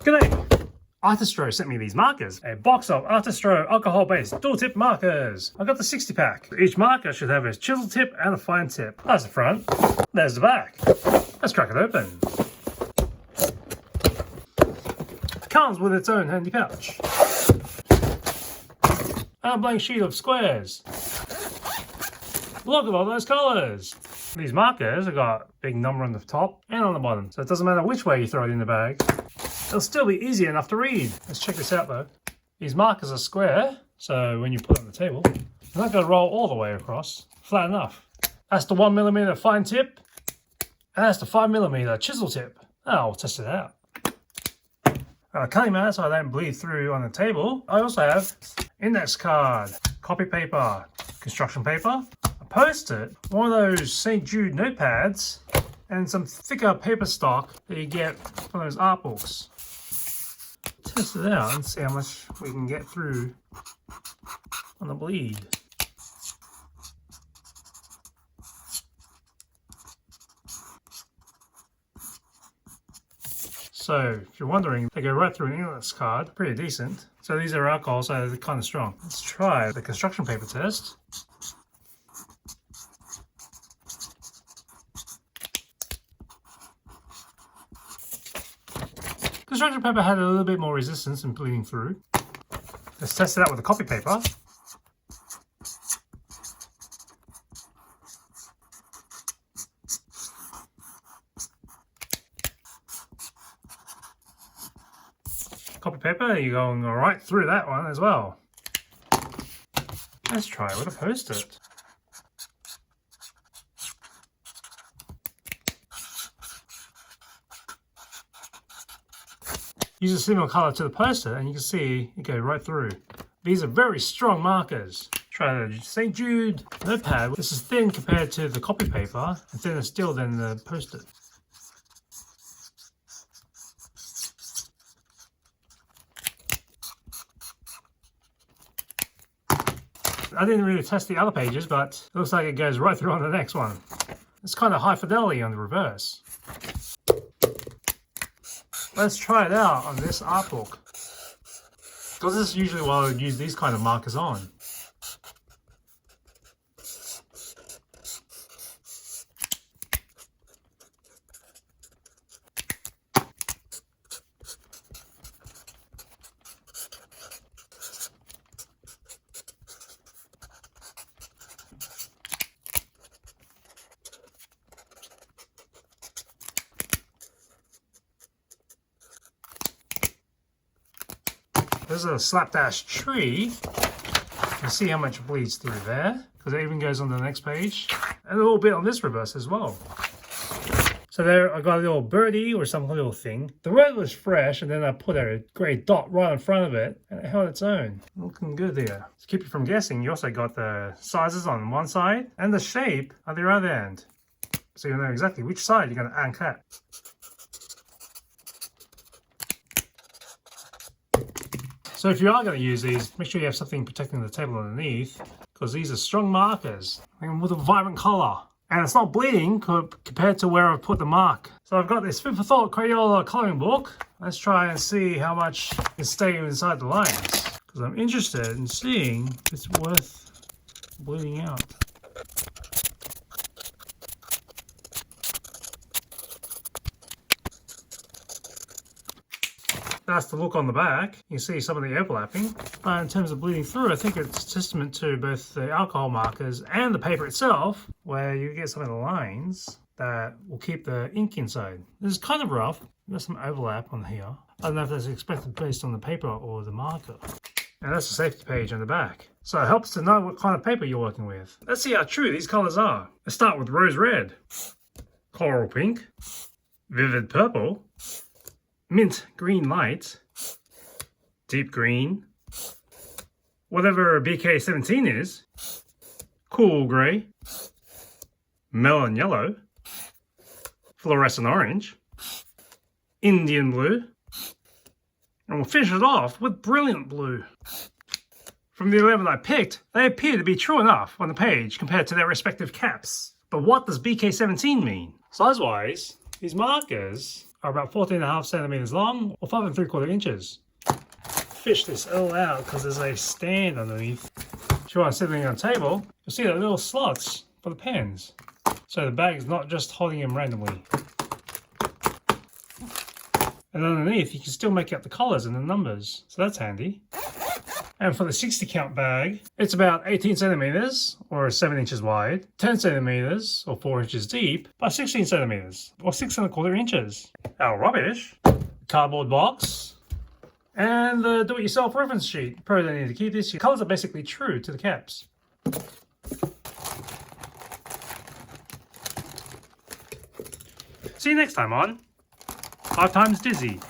G'day! Artistro sent me these markers. A box of Artistro alcohol-based dual tip markers. I got the 60 pack. Each marker should have a chisel tip and a fine tip. That's the front. There's the back. Let's crack it open. It comes with its own handy pouch. And a blank sheet of squares. Look at all those colours. These markers have got a big number on the top and on the bottom, so it doesn't matter which way you throw it in the bag. It'll still be easy enough to read. Let's check this out though. These markers are square, so when you put it on the table, they're not going to roll all the way across. Flat enough. That's the 1mm fine tip, and that's the 5mm chisel tip. I'll test it out. Cutting mat so I don't bleed through on the table. I also have index card, copy paper, construction paper, a post-it, one of those St Jude notepads, and some thicker paper stock that you get from those art books. Test it out and see how much we can get through on the bleed. So if you're wondering, they go right through an index card, pretty decent. So these are alcohol, so they're kind of strong. Let's try the construction paper test. Construction paper had a little bit more resistance in bleeding through. Let's test it out with the copy paper. Copy paper, you're going right through that one as well. Let's try it with a post-it. Use a similar colour to the post-it and you can see it go right through. These are very strong markers. Try the St Jude notepad. This is thin compared to the copy paper and thinner still than the post-it. I didn't really test the other pages, but it looks like it goes right through on the next one. It's kind of high fidelity on the reverse. Let's try it out on this art book, because this is usually what I would use these kind of markers on. This is a slapdash tree. You can see how much bleeds through there, because it even goes on the next page. And a little bit on this reverse as well. So there I got a little birdie or some little thing. The red was fresh, and then I put a grey dot right in front of it, and it held its own. Looking good there. To keep you from guessing, you also got the sizes on one side and the shape on the other end. So you know exactly which side you're going to ink at. So if you are going to use these, make sure you have something protecting the table underneath, because these are strong markers and with a vibrant colour. And it's not bleeding compared to where I've put the mark. So I've got this Food for Thought Crayola colouring book. Let's try and see how much can stay inside the lines, because I'm interested in seeing if it's worth bleeding out. That's the look on the back. You can see some of the overlapping. But in terms of bleeding through, I think it's testament to both the alcohol markers and the paper itself, where you get some of the lines that will keep the ink inside. This is kind of rough. There's some overlap on here. I don't know if that's expected based on the paper or the marker. And that's the safety page on the back. So it helps to know what kind of paper you're working with. Let's see how true these colours are. Let's start with rose red, coral pink, vivid purple, mint green light, deep green, whatever BK17 is, cool grey, melon yellow, fluorescent orange, Indian blue, and we'll finish it off with brilliant blue. From the 11 I picked, they appear to be true enough on the page compared to their respective caps. But what does BK17 mean? Size-wise, these markers are about 14.5 centimeters long or 5 3/4 inches. Fish this all out because there's a stand underneath. If you want to set it on a table, you'll see the little slots for the pens. So the bag's not just holding them randomly. And underneath, you can still make out the colours and the numbers. So that's handy. And for the 60 count bag, it's about 18 centimeters or 7 inches wide, 10 centimeters or 4 inches deep, by 16 centimeters or 6 1/4 inches. Our rubbish, cardboard box, and the do-it-yourself reference sheet. Probably don't need to keep this. The colours are basically true to the caps. See you next time on 5 Times Dizzy.